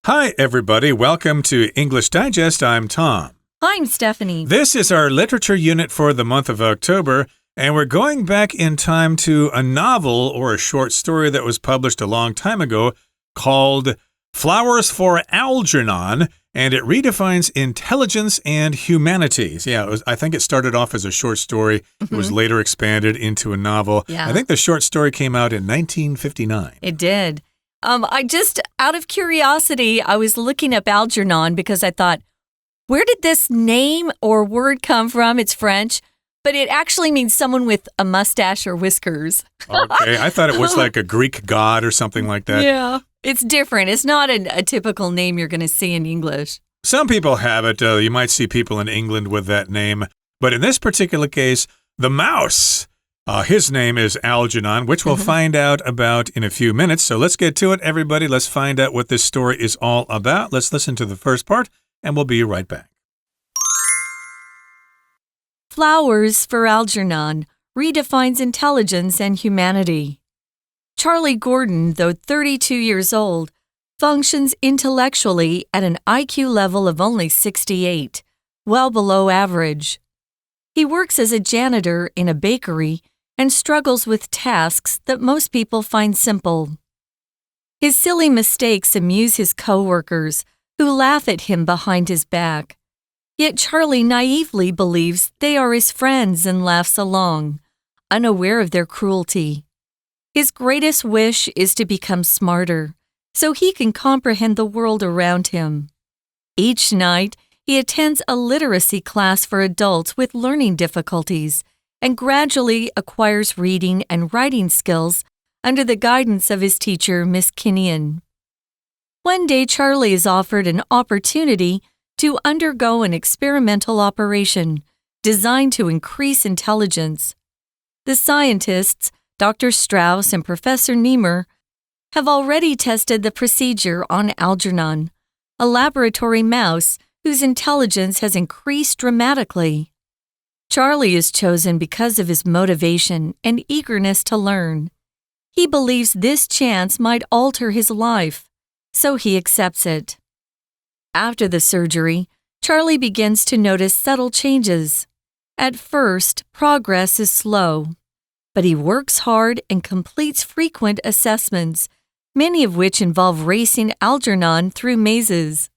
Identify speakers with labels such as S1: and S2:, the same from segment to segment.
S1: Hi, everybody. Welcome to English Digest. I'm Tom.
S2: I'm Stephanie.
S1: This is our literature unit for the month of October, and we're going back in time to a novel or a short story that was published a long time ago called Flowers for Algernon, and it redefines intelligence and humanities. Yeah, I think it started off as a short story. It was later expanded into a novel.
S2: Yeah.
S1: I think the short story came out in 1959.
S2: It did. Out of curiosity, I was looking up Algernon because I thought, where did this name or word come from? It's French, but it actually means someone with a mustache or whiskers.
S1: Okay, I thought it was like a Greek god or something like that.
S2: Yeah, it's different. It's not a typical name you're going to see in English.
S1: Some people have it. You might see people in England with that name. But in this particular case, the mouse, his name is Algernon, which we'll find out about in a few minutes. So let's get to it, everybody. Let's find out what this story is all about. Let's listen to the first part, and we'll be right back.
S2: Flowers for Algernon redefines intelligence and humanity. Charlie Gordon, though 32 years old, functions intellectually at an IQ level of only 68, well below average. He works as a janitor in a bakery and struggles with tasks that most people find simple. His silly mistakes amuse his coworkers, who laugh at him behind his back. Yet Charlie naively believes they are his friends and laughs along, unaware of their cruelty. His greatest wish is to become smarter, so he can comprehend the world around him. Each night, he attends a literacy class for adults with learning difficulties and gradually acquires reading and writing skills under the guidance of his teacher, Miss Kinnian. One day, Charlie is offered an opportunity to undergo an experimental operation designed to increase intelligence. The scientists, Dr. Strauss and Professor Niemer, have already tested the procedure on Algernon, a laboratory mouse whose intelligence has increased dramatically. Charlie is chosen because of his motivation and eagerness to learn. He believes this chance might alter his life, so he accepts it. After the surgery, Charlie begins to notice subtle changes. At first, progress is slow, but he works hard and completes frequent assessments, many of which involve racing Algernon through mazes.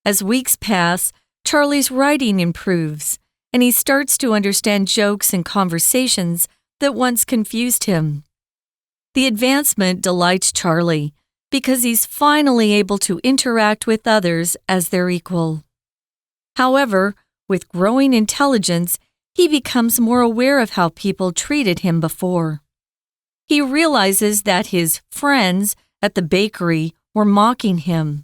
S2: As weeks pass, Charlie's writing improves, and he starts to understand jokes and conversations that once confused him. The advancement delights Charlie because he's finally able to interact with others as their equal. However, with growing intelligence, he becomes more aware of how people treated him before. He realizes that his friends at the bakery were mocking him.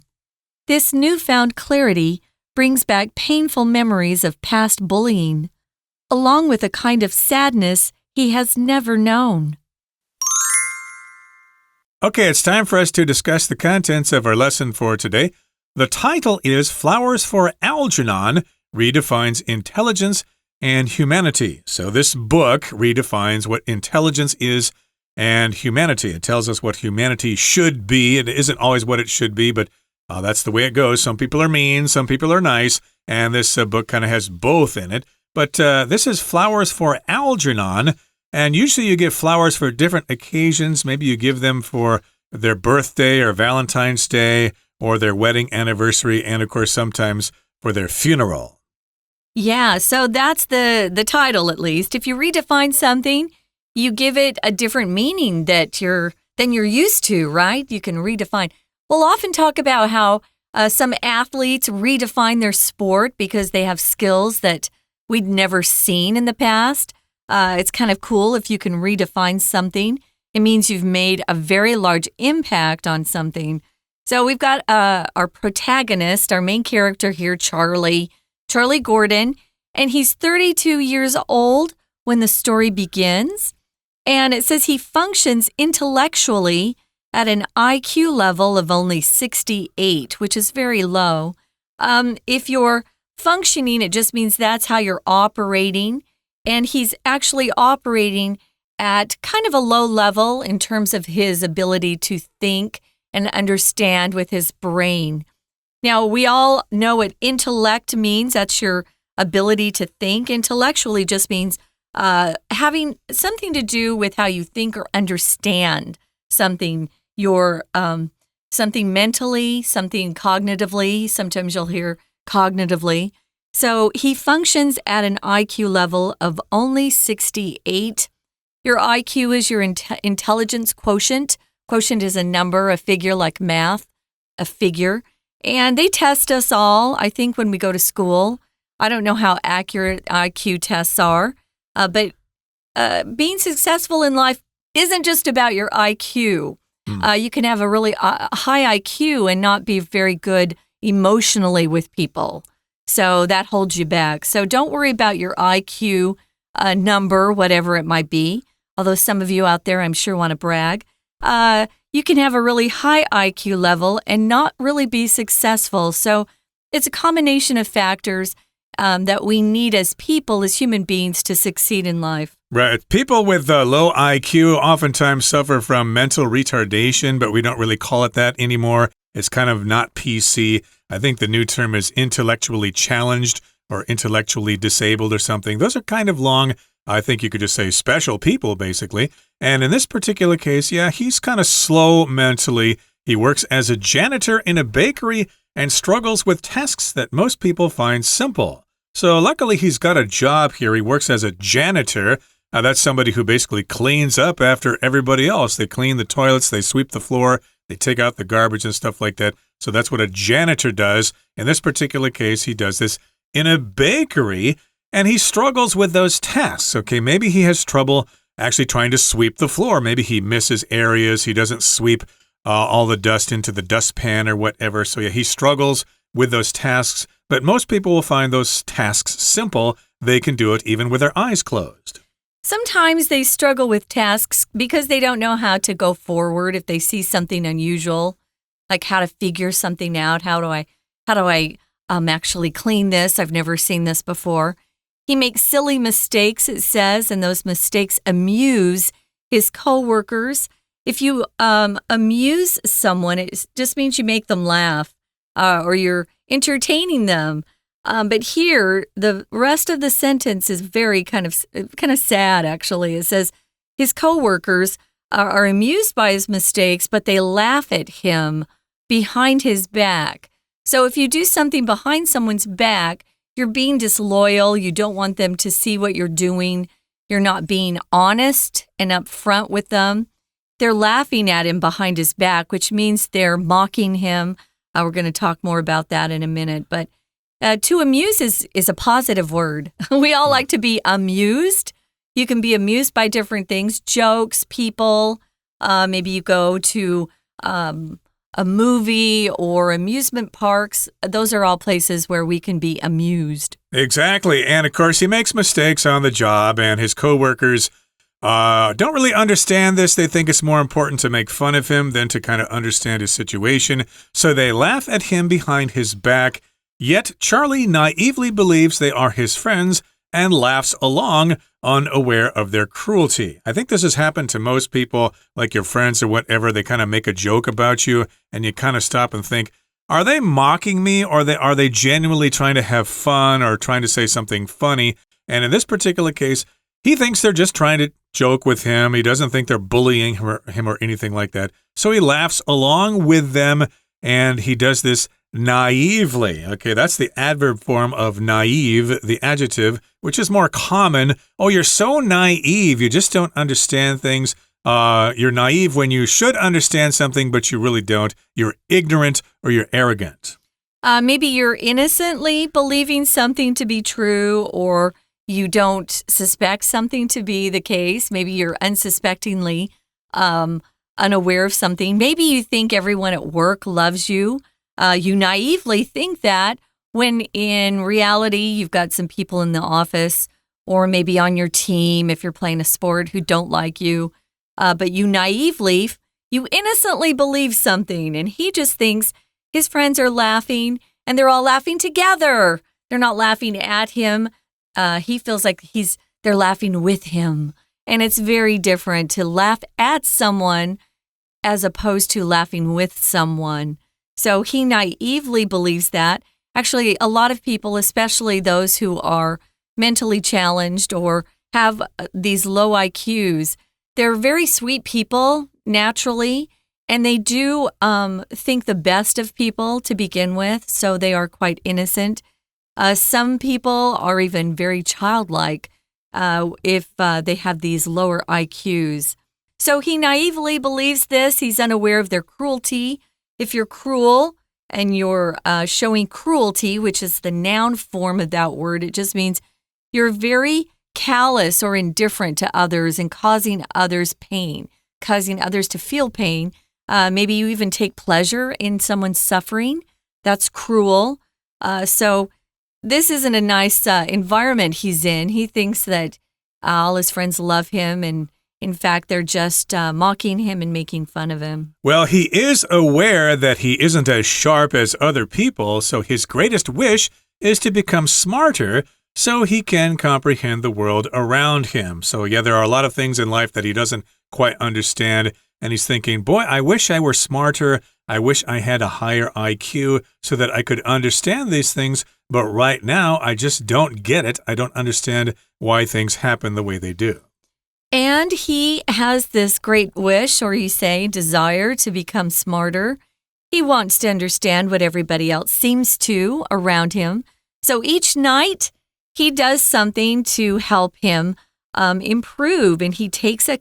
S2: This newfound clarity brings back painful memories of past bullying, along with a kind of sadness he has never known.
S1: Okay, it's time for us to discuss the contents of our lesson for today. The title is Flowers for Algernon Redefines Intelligence and Humanity. So this book redefines what intelligence is and humanity. It tells us what humanity should be. It isn't always what it should be, but that's the way it goes. Some people are mean, some people are nice, and this book kind of has both in it. But this is Flowers for Algernon, and usually you give flowers for different occasions. Maybe you give them for their birthday or Valentine's Day or their wedding anniversary, and of course sometimes for their funeral.
S2: Yeah, so that's the title at least. If you redefine something, you give it a different meaning than you're used to, right? You can redefine. We'll often talk about how some athletes redefine their sport because they have skills that we'd never seen in the past. It's kind of cool if you can redefine something. It means you've made a very large impact on something. So we've got our protagonist, our main character here, Charlie Gordon, and he's 32 years old when the story begins. And it says he functions intellectually at an IQ level of only 68, which is very low. If you're functioning, it just means that's how you're operating. And he's actually operating at kind of a low level in terms of his ability to think and understand with his brain. Now, we all know what intellect means. That's your ability to think. Intellectually just means having something to do with how you think or understand something. Something mentally, something cognitively. Sometimes you'll hear cognitively. So he functions at an IQ level of only 68. Your IQ is your intelligence quotient. Quotient is a number, a figure like math, a figure. And they test us all, I think, when we go to school. I don't know how accurate IQ tests are, but being successful in life isn't just about your IQ. You can have a really high IQ and not be very good emotionally with people. So that holds you back. So don't worry about your IQ number, whatever it might be. Although some of you out there, I'm sure, want to brag. You can have a really high IQ level and not really be successful. So it's a combination of factors that we need as people, as human beings, to succeed in life.
S1: Right. People with low IQ oftentimes suffer from mental retardation, but we don't really call it that anymore. It's kind of not PC. I think the new term is intellectually challenged or intellectually disabled or something. Those are kind of long. I think you could just say special people, basically. And in this particular case, yeah, he's kind of slow mentally. He works as a janitor in a bakery and struggles with tasks that most people find simple. So luckily, he's got a job here. He works as a janitor. That's somebody who basically cleans up after everybody else. They clean the toilets, they sweep the floor, they take out the garbage and stuff like that. So that's what a janitor does. In this particular case, he does this in a bakery, and he struggles with those tasks. Okay, maybe he has trouble actually trying to sweep the floor. Maybe he misses areas. He doesn't sweep all the dust into the dustpan or whatever. So yeah, he struggles with those tasks. But most people will find those tasks simple. They can do it even with their eyes closed.
S2: Sometimes they struggle with tasks because they don't know how to go forward if they see something unusual, like how to figure something out. How do I actually clean this? I've never seen this before. He makes silly mistakes, it says, and those mistakes amuse his coworkers. If you amuse someone, it just means you make them laugh or you're entertaining them. But here, the rest of the sentence is very kind of sad, actually. It says, his coworkers are amused by his mistakes, but they laugh at him behind his back. So if you do something behind someone's back, you're being disloyal. You don't want them to see what you're doing. You're not being honest and upfront with them. They're laughing at him behind his back, which means they're mocking him. We're going to talk more about that in a minute, but to amuse is a positive word. We all like to be amused. You can be amused by different things, jokes, people. Maybe you go to a movie or amusement parks. Those are all places where we can be amused.
S1: Exactly. And of course, he makes mistakes on the job, and his coworkers don't really understand this. They think it's more important to make fun of him than to kind of understand his situation. So they laugh at him behind his back. Yet Charlie naively believes they are his friends and laughs along, unaware of their cruelty. I think this has happened to most people, like your friends or whatever. They kind of make a joke about you, and you kind of stop and think, are they mocking me, or are they genuinely trying to have fun or trying to say something funny? And in this particular case, he thinks they're just trying to joke with him. He doesn't think they're bullying him or anything like that. So he laughs along with them, and he does this naively. Okay, that's the adverb form of naive, the adjective, which is more common. Oh, you're so naive. You just don't understand things. You're naive when you should understand something, but you really don't. You're ignorant or you're arrogant.
S2: Maybe you're innocently believing something to be true, or you don't suspect something to be the case. Maybe you're unsuspectingly unaware of something. Maybe you think everyone at work loves you. You naively think that when in reality, you've got some people in the office or maybe on your team if you're playing a sport who don't like you. But you innocently believe something, and he just thinks his friends are laughing and they're all laughing together. They're not laughing at him. He feels like they're laughing with him. And it's very different to laugh at someone as opposed to laughing with someone. So he naively believes that. Actually, a lot of people, especially those who are mentally challenged or have these low IQs, they're very sweet people naturally, and they do think the best of people to begin with, so they are quite innocent. Some people are even very childlike if they have these lower IQs. So he naively believes this. He's unaware of their cruelty. If you're cruel and you're showing cruelty, which is the noun form of that word, it just means you're very callous or indifferent to others and causing others pain, causing others to feel pain. Maybe you even take pleasure in someone's suffering. That's cruel. So this isn't a nice environment he's in. He thinks that all his friends love him, and in fact, they're just mocking him and making fun of him.
S1: Well, he is aware that he isn't as sharp as other people, so his greatest wish is to become smarter so he can comprehend the world around him. So, yeah, there are a lot of things in life that he doesn't quite understand, and he's thinking, boy, I wish I were smarter. I wish I had a higher IQ so that I could understand these things, but right now I just don't get it. I don't understand why things happen the way they do.
S2: And he has this great wish, or you say desire, to become smarter. He wants to understand what everybody else seems to around him. So each night, he does something to help him improve, and he takes a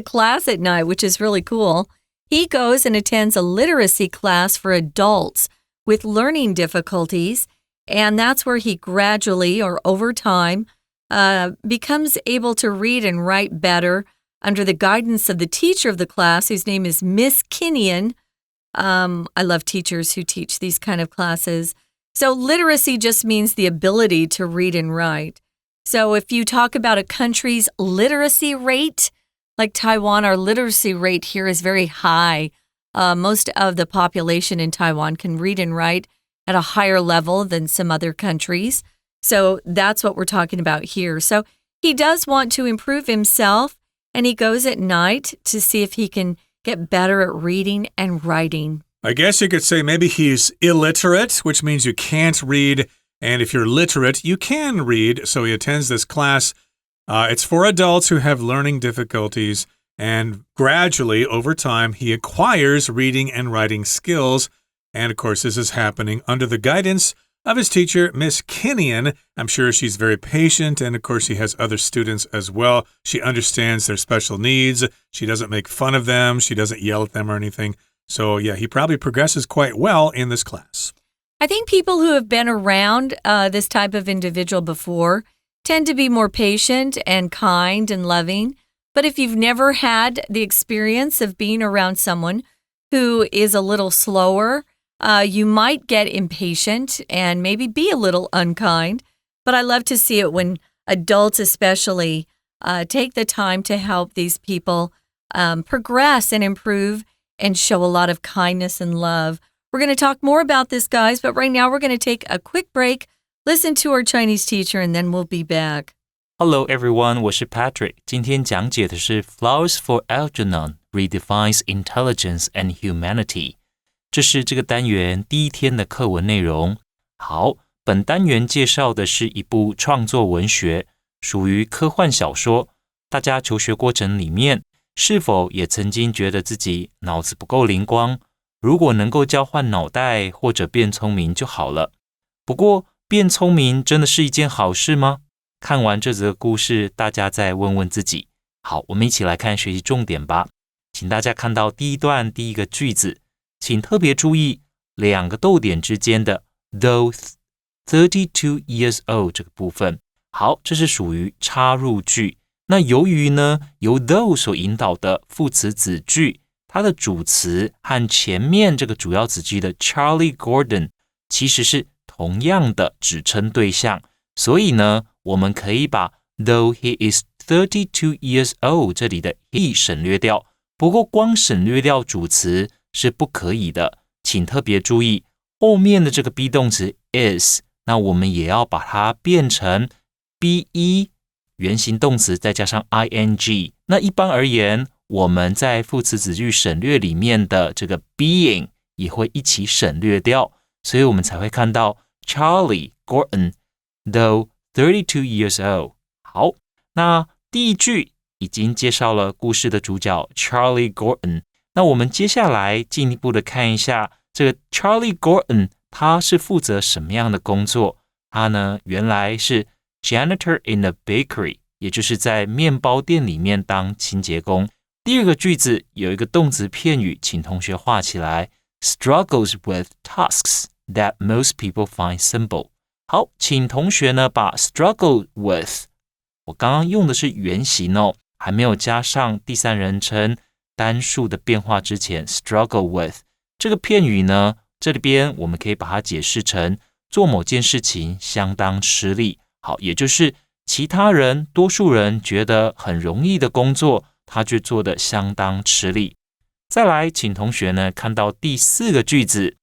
S2: class at night, which is really cool. He goes and attends a literacy class for adults with learning difficulties, and that's where he gradually, or over time, becomes able to read and write better under the guidance of the teacher of the class, whose name is Miss Kinnian. I love teachers who teach these kind of classes. So literacy just means the ability to read and write. So if you talk about a country's literacy rate, like Taiwan, our literacy rate here is very high. Most of the population in Taiwan can read and write at a higher level than some other countries. So that's what we're talking about here. So he does want to improve himself, and he goes at night to see if he can get better at reading and writing.
S1: I guess you could say maybe he's illiterate, which means you can't read. And if you're literate, you can read. So he attends this class. It's for adults who have learning difficulties. And gradually, over time, he acquires reading and writing skills. And of course, this is happening under the guidance of his teacher, Miss Kinnian. I'm sure she's very patient, and of course she has other students as well. She understands their special needs. She doesn't make fun of them. She doesn't yell at them or anything. So yeah, he probably progresses quite well in this class.
S2: I think people who have been around this type of individual before tend to be more patient and kind and loving. But if you've never had the experience of being around someone who is a little slower, you might get impatient and maybe be a little unkind. But I love to see it when adults especially take the time to help these people progress and improve and show a lot of kindness and love. We're going to talk more about this, guys, but right now we're going to take a quick break, listen to our Chinese teacher, and then we'll be back.
S3: Hello everyone, 我是 Patrick. 今天讲解的是 Flowers for Algernon Redefines Intelligence and Humanity. 这是这个单元第一天的课文内容。好，本单元介绍的是一部创作文学，属于科幻小说。大家求学过程里面，是否也曾经觉得自己脑子不够灵光？如果能够交换脑袋或者变聪明就好了。不过，变聪明真的是一件好事吗？看完这则故事，大家再问问自己。好，我们一起来看学习重点吧。请大家看到第一段第一个句子，请特别注意两个逗点之间的 though 32 years old 这个部分。好，这是属于插入句。那由于呢，由 though 所引导的副词子句，它的主词和前面这个主要子句的 Charlie Gordon 其实是同样的指称对象，所以呢，我们可以把 though he is 32 years old 这里的 he 省略掉。不过光省略掉主词是不可以的，请特别注意后面的这个 be 动词 is， 那我们也要把它变成 be 原形动词再加上 ing。那一般而言，我们在副词子句省略里面的这个 being 也会一起省略掉，所以我们才会看到 Charlie Gordon, though 32 years old。 好，那第一句已经介绍了故事的主角 Charlie Gordon， 那我们接下来进一步的看一下这个 Charlie Gordon 他是负责什么样的工作。他呢原来是 janitor in a bakery， 也就是在面包店里面当清洁工。第二个句子有一个动词片语，请同学画起来， struggles with tasks that most people find simple。 好，请同学呢把 struggle with， 我刚刚用的是原形哦，还没有加上第三人称单数的变化之前， struggle with 这个片语呢，这里边我们可以把它解释成做某件事情相当吃力。好，也就是其他人多数人觉得很容易的工作，他却做得相当吃力。再来，请同学呢看到第四个句子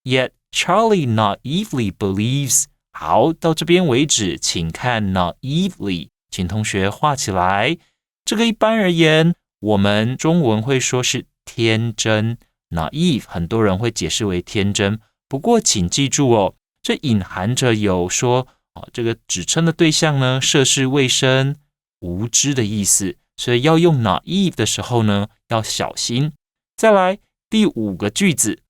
S3: Yet Charlie naively believes。 好，到这边为止，请看 naively， 请同学画起来。这个一般而言，我们中文会说是天真， naive 很多人会解释为天真，不过请记住哦，这隐含着有说这个指称的对象呢涉世未深、无知的意思，所以要用 naive 的时候呢要小心。再来第五个句子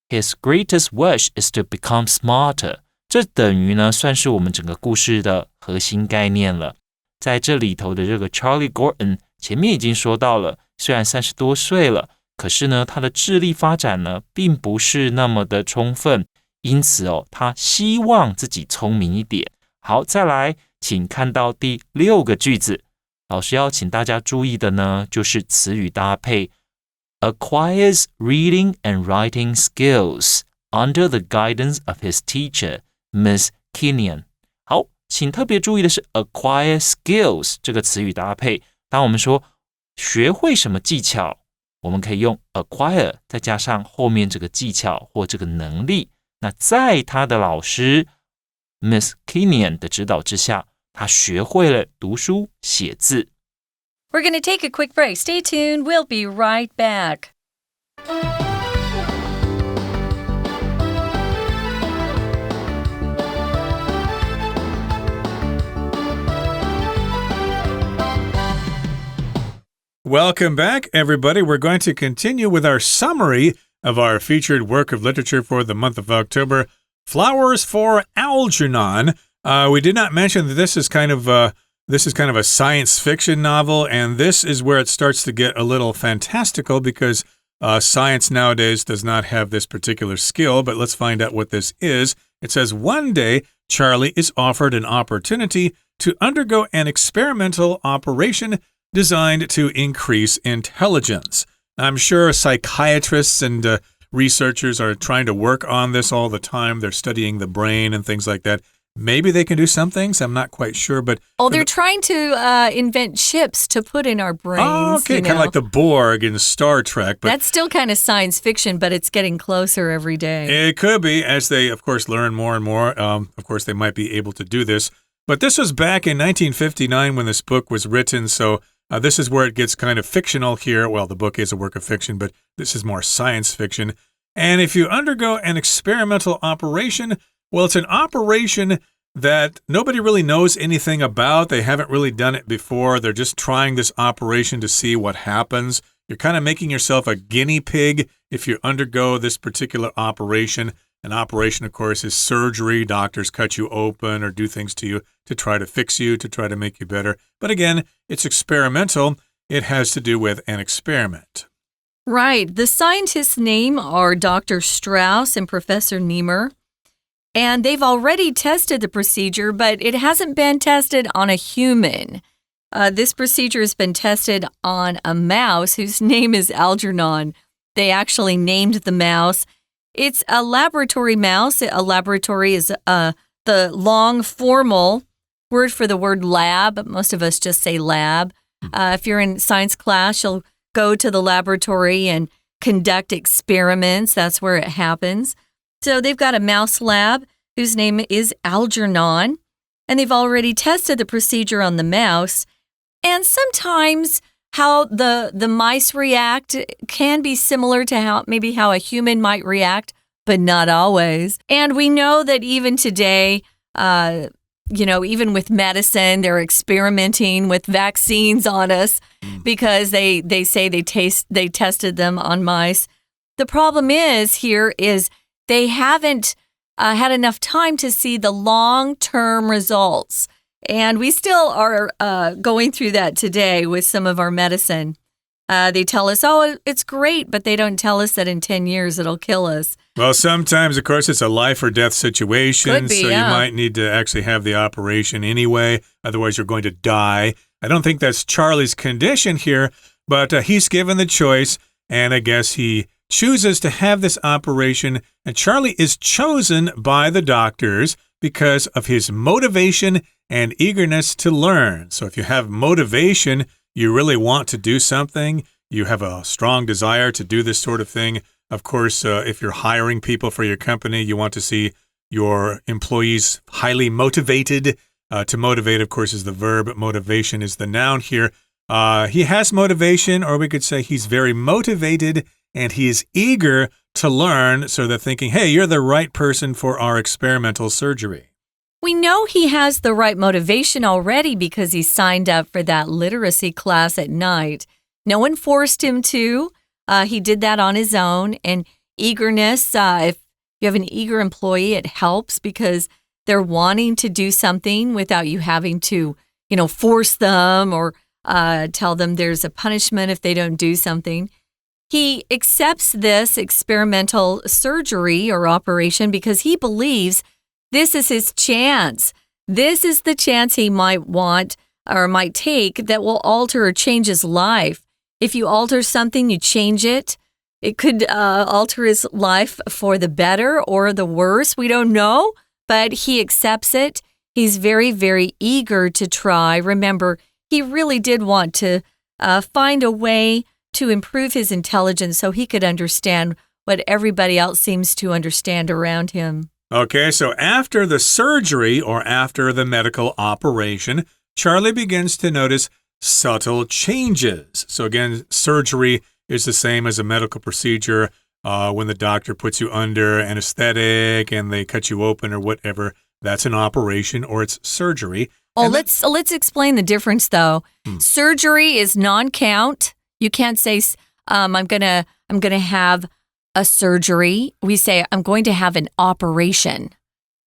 S3: His greatest wish is to become smarter， 这等于呢算是我们整个故事的核心概念了。在这里头的这个 Charlie Gordon 前面已经说到了，虽然30多岁了，可是呢他的智力发展呢并不是那么的充分，因此他希望自己聪明一点。好，再来请看到第六个句子，老师要请大家注意的呢就是词语搭配 acquires reading and writing skills under the guidance of his teacher, Miss Kenyon。 好，请特别注意的是 acquire skills 这个词语搭配，当我们说学会什么技巧，我们可以用 acquire 再加上后面这个技巧或这个能力。那在他的老师 Miss Kenyon 的指导之下，他学会了读书写字。
S2: We're going to take a quick break. Stay tuned. We'll be right back.
S1: Welcome back, everybody. We're going to continue with our summary of our featured work of literature for the month of October, Flowers for Algernon. We did not mention that this is kind of a science fiction novel, and this is where it starts to get a little fantastical because science nowadays does not have this particular skill, but let's find out what this is. It says, one day, Charlie is offered an opportunity to undergo an experimental operation designed to increase intelligence. I'm sure psychiatrists and researchers are trying to work on this all the time. They're studying the brain and things like that. Maybe they can do some things. I'm not quite sure, but...
S2: Oh, they're trying to invent chips to put in our brains.
S1: Oh, okay, kind of like the Borg in Star Trek. But
S2: that's still kind of science fiction, but it's getting closer every day.
S1: It could be, as they, of course, learn more and more. Of course, they might be able to do this. But this was back in 1959 when this book was written, so this is where it gets kind of fictional here. Well, the book is a work of fiction, but this is more science fiction. And if you undergo an experimental operation, well, it's an operation that nobody really knows anything about. They haven't really done it before. They're just trying this operation to see what happens. You're kind of making yourself a guinea pig if you undergo this particular operation. An operation, of course, is surgery. Doctors cut you open or do things to you to try to fix you, to try to make you better. But again, it's experimental. It has to do with an experiment.
S2: Right. The scientists' name are Dr. Strauss and Professor Niemer. And they've already tested the procedure, but it hasn't been tested on a human. This procedure has been tested on a mouse whose name is Algernon. They actually named the mouse. It's a laboratory mouse. A laboratory is the long formal word for the word lab. Most of us just say lab. If you're in science class, you'll go to the laboratory and conduct experiments. That's where it happens. So they've got a mouse lab whose name is Algernon, and they've already tested the procedure on the mouse. And sometimes how the mice react can be similar to how a human might react, but not always. And we know that even today, even with medicine, they're experimenting with vaccines on us because they say they tested them on mice. The problem is they haven't had enough time to see the long-term results. And we still are going through that today with some of our medicine. They tell us, oh, it's great, but they don't tell us that in 10 years it'll kill us.
S1: Well, sometimes, of course, it's a life or death situation.
S2: Could be,
S1: so
S2: yeah.
S1: You might need to actually have the operation anyway. Otherwise, you're going to die. I don't think that's Charlie's condition here, but he's given the choice, and I guess he chooses to have this operation. And Charlie is chosen by the doctors because of his motivation and eagerness to learn. So if you have motivation, you really want to do something, you have a strong desire to do this sort of thing. Of course, if you're hiring people for your company, you want to see your employees highly motivated. To motivate, of course, is the verb. Motivation is the noun here. He has motivation, or we could say he's very motivated, and he is eager to learn. So they're thinking, hey, you're the right person for our experimental surgery.
S2: We know he has the right motivation already because he signed up for that literacy class at night. No one forced him to. He did that on his own. And eagerness, if you have an eager employee, it helps because they're wanting to do something without you having to, force them or tell them there's a punishment if they don't do something. He accepts this experimental surgery or operation because he believes this is his chance. This is the chance he might want or might take that will alter or change his life. If you alter something, you change it. It could alter his life for the better or the worse. We don't know, but he accepts it. He's very, very eager to try. Remember, he really did want to find a way to improve his intelligence so he could understand what everybody else seems to understand around him.
S1: Okay, so after the surgery or after the medical operation, Charlie begins to notice subtle changes. So again, surgery is the same as a medical procedure when the doctor puts you under anesthetic and they cut you open or whatever. That's an operation or it's surgery.
S2: Oh, let's explain the difference though. Surgery is non-count. You can't say I'm gonna have a surgery. We say I'm going to have an operation.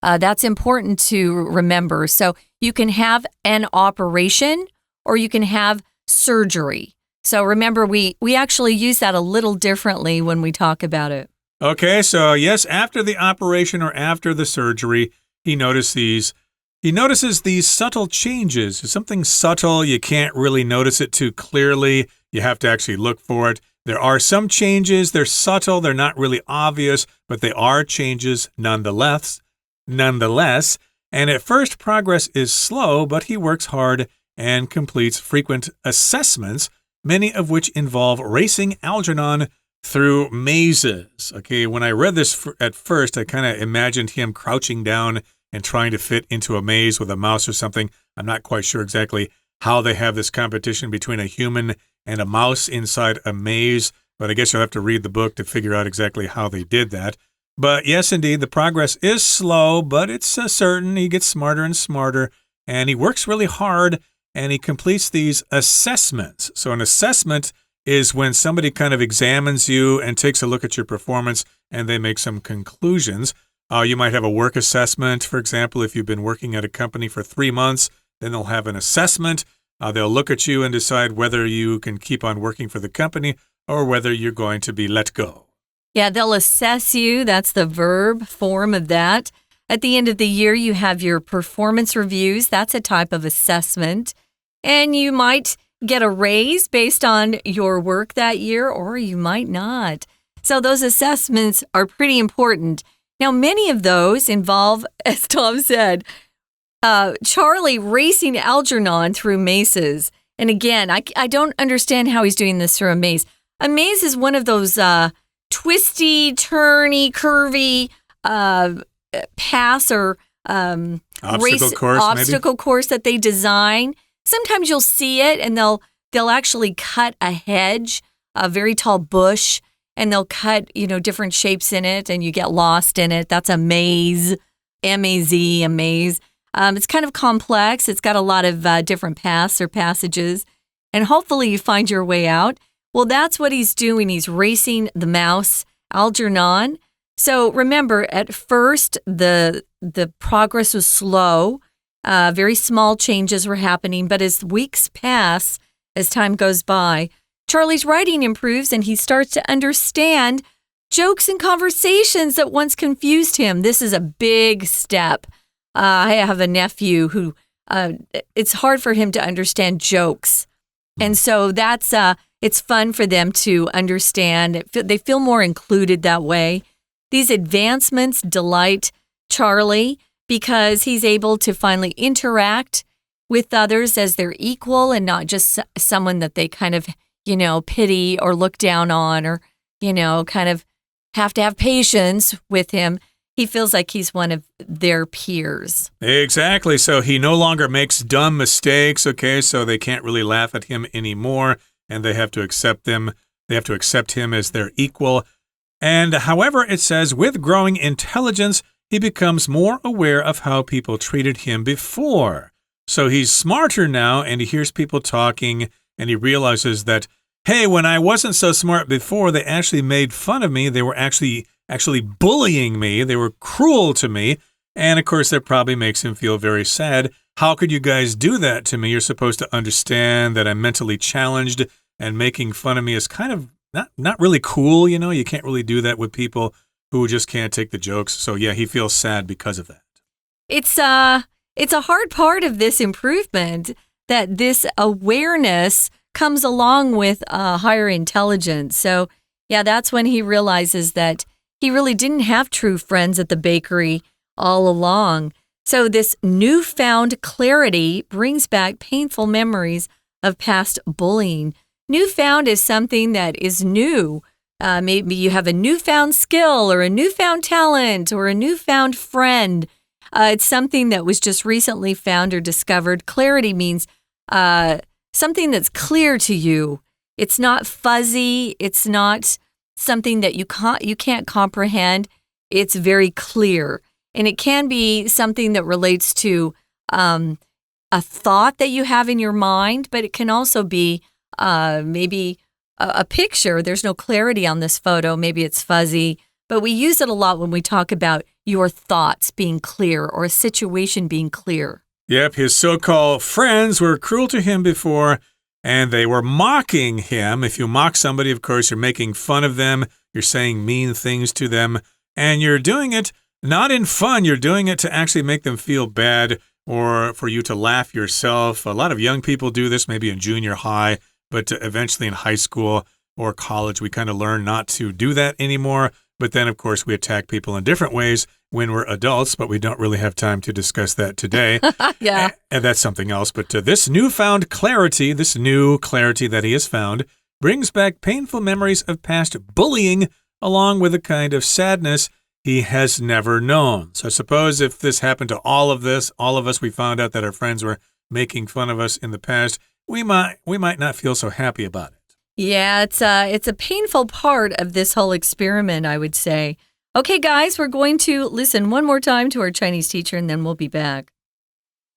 S2: That's important to remember. So you can have an operation or you can have surgery. So remember, we actually use that a little differently when we talk about it.
S1: Okay, so yes, after the operation or after the surgery, he notices these subtle changes. It's something subtle. You can't really notice it too clearly. You have to actually look for it. There are some changes. They're subtle. They're not really obvious, but they are changes nonetheless. And at first, progress is slow, but he works hard and completes frequent assessments, many of which involve racing Algernon through mazes. Okay, when I read this at first, I kind of imagined him crouching down and trying to fit into a maze with a mouse or something. I'm not quite sure exactly how they have this competition between a human and a mouse inside a maze, but I guess you'll have to read the book to figure out exactly how they did that. But yes, indeed, the progress is slow, but it's certain. He gets smarter and smarter, and he works really hard, and he completes these assessments. So an assessment is when somebody kind of examines you and takes a look at your performance, and they make some conclusions. You might have a work assessment, for example, if you've been working at a company for 3 months, then they'll have an assessment. They'll look at you and decide whether you can keep on working for the company or whether you're going to be let go.
S2: Yeah, they'll assess you. That's the verb form of that. At the end of the year, you have your performance reviews. That's a type of assessment. And you might get a raise based on your work that year, or you might not. So those assessments are pretty important. Now, many of those involve, as Tom said, Charlie racing Algernon through mazes. And again, I don't understand how he's doing this through a maze. A maze is one of those twisty, turny, curvy paths or
S1: obstacle course
S2: that they design. Sometimes you'll see it and they'll they'll actually cut a hedge, a very tall bush, and they'll cut, different shapes in it, and you get lost in it. That's a maze, M-A-Z, a maze. It's kind of complex. It's got a lot of different paths or passages, and hopefully you find your way out. Well, that's what he's doing. He's racing the mouse, Algernon. So remember, at first, the progress was slow. Very small changes were happening, but as weeks pass, as time goes by, Charlie's writing improves and he starts to understand jokes and conversations that once confused him. This is a big step. I have a nephew who it's hard for him to understand jokes. And so it's fun for them to understand. They feel more included that way. These advancements delight Charlie because he's able to finally interact with others as their equal and not just someone that they kind of, pity or look down on or, kind of have to have patience with him. He feels like he's one of their peers.
S1: Exactly. So he no longer makes dumb mistakes, okay? So they can't really laugh at him anymore, and they have to accept them. They have to accept him as their equal. And however, it says, with growing intelligence, he becomes more aware of how people treated him before. So he's smarter now, and he hears people talking, and he realizes that, hey, when I wasn't so smart before, they actually made fun of me. They were actually bullying me. They were cruel to me. And, of course, that probably makes him feel very sad. How could you guys do that to me? You're supposed to understand that I'm mentally challenged, and making fun of me is kind of not really cool, You can't really do that with people who just can't take the jokes. So, yeah, he feels sad because of that.
S2: It's a hard part of this improvement that this awareness comes along with higher intelligence. So, yeah, that's when he realizes that he really didn't have true friends at the bakery all along. So this newfound clarity brings back painful memories of past bullying. Newfound is something that is new. Maybe you have a newfound skill or a newfound talent or a newfound friend. It's something that was just recently found or discovered. Clarity means something that's clear to you. It's not fuzzy. It's not something that you can't comprehend. It's very clear. And it can be something that relates to a thought that you have in your mind, but it can also be maybe a picture. There's no clarity on this photo. Maybe it's fuzzy, but we use it a lot when we talk about your thoughts being clear or a situation being clear.
S1: Yep, his so-called friends were cruel to him before, and they were mocking him. If you mock somebody, of course, you're making fun of them. You're saying mean things to them, and you're doing it not in fun. You're doing it to actually make them feel bad or for you to laugh yourself. A lot of young people do this, maybe in junior high, but eventually in high school or college, we kind of learn not to do that anymore. But then, of course, we attack people in different ways when we're adults, but we don't really have time to discuss that today.
S2: Yeah.
S1: And that's something else. But this newfound clarity, this new clarity that he has found, brings back painful memories of past bullying, along with a kind of sadness he has never known. So I suppose if this happened to all of us, we found out that our friends were making fun of us in the past, we might not feel so happy about it.
S2: Yeah, it's a painful part of this whole experiment, I would say. Okay, guys, we're going to listen one more time to our Chinese teacher, and then we'll be back.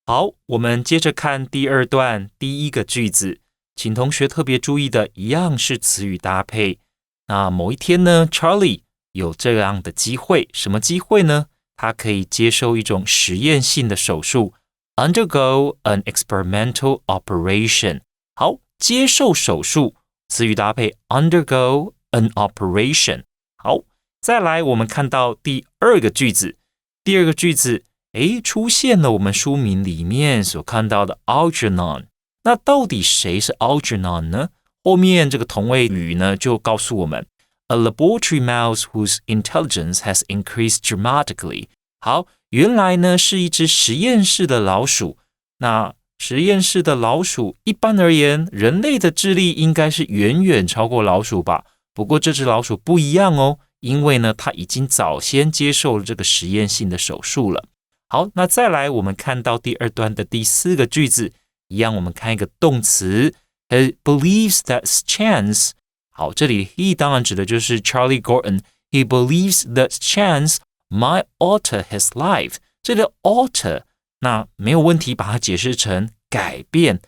S3: 好，我们接着看第二段第一个句子，请同学特别注意的一样是词语搭配。那某一天呢 ，Charlie 有这样的机会，什么机会呢？他可以接受一种实验性的手术 ，undergo an experimental operation。好，接受手术。词语搭配 undergo an operation。好，再来我们看到第二个句子。第二个句子，出现了我们书名里面所看到的 Algernon。那到底谁是 Algernon 呢？后面这个同位语呢就告诉我们 A laboratory mouse whose intelligence has increased dramatically。好，原来呢是一只实验室的老鼠。那实验室的老鼠，一般而言，人类的智力应该是远远超过老鼠吧。不过这只老鼠不一样哦，因为呢，它已经早先接受了这个实验性的手术了。好，那再来我们看到第二段的第四个句子，一样我们看一个动词 He believes that chance. 好，这里 he 当然指的就是 Charlie Gordon。He believes that chance might alter his life. 这里的 alter 那没有问题，把它解释成改变。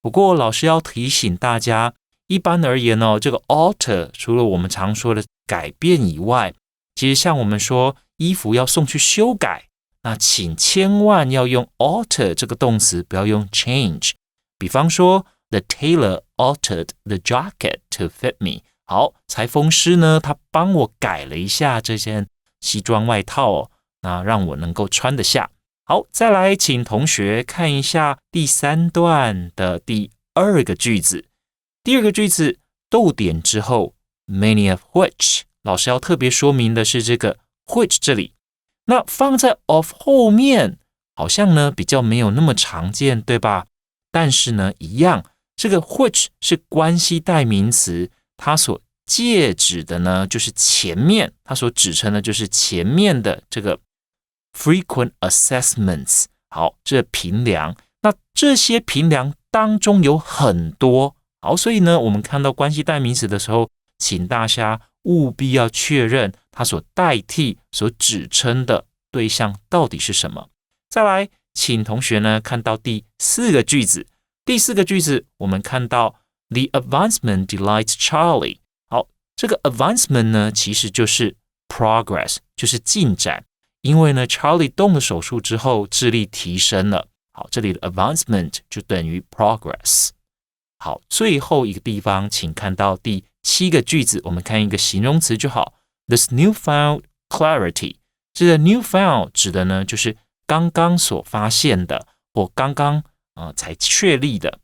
S3: 不过老师要提醒大家，一般而言这个 alter 除了我们常说的改变以外，其实像我们说衣服要送去修改，那请千万要用 alter 这个动词，不要用 change。比方说 The tailor altered the jacket to fit me. 好，裁缝师呢，他帮我改了一下这件西装外套那让我能够穿得下。好，再来请同学看一下第3段的第2个句子。第2个句子逗点之后 many of which， 老师要特别说明的是这个 which 这里，那放在 of 后面好像呢比较没有那么常见，对吧？但是呢一样，这个 which 是关系代名词，它所借指的呢就是前面，它所指称的就是前面的这个 frequent assessments。 好，这评量，那这些评量当中有很多。好，所以呢我们看到关系代名词的时候，请大家务必要确认它所代替所指称的对象到底是什么。再来请同学呢看到第4个句子。第4个句子我们看到 The advancement delights Charlie。 好，这个 advancement 呢其实就是 progress， 就是进展。因为呢 Charlie 动了手术之后智力提升了。好，这里的 advancement 就等于 progress。 好，最后一个地方请看到第7个句子，我们看一个形容词就好。 This newfound clarity， 这个 newfound 指的呢就是刚刚所发现的，或刚刚才确立的。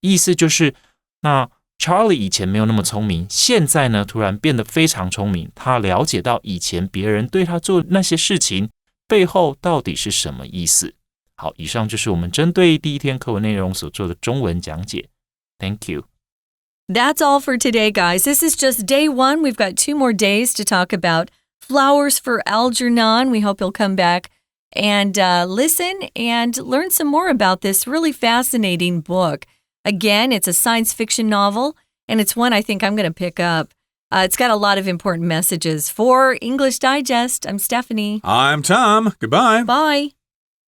S3: 意思就是那 Charlie 以前没有那么聪明，现在呢突然变得非常聪明，他了解到以前别人对他做那些事情背后到底是什么意思。好，以上就是我们针对第1天课文内容所做的中文讲解。 Thank you.
S2: That's all for today, guys. This is just day 1. We've got 2 more days to talk about Flowers for Algernon. We hope you'll come back and listen and learn some more about this really fascinating book. Again, it's a science fiction novel, and it's one I think I'm going to pick up. It's got a lot of important messages. For English Digest, I'm Stephanie.
S1: I'm Tom. Goodbye.
S2: Bye.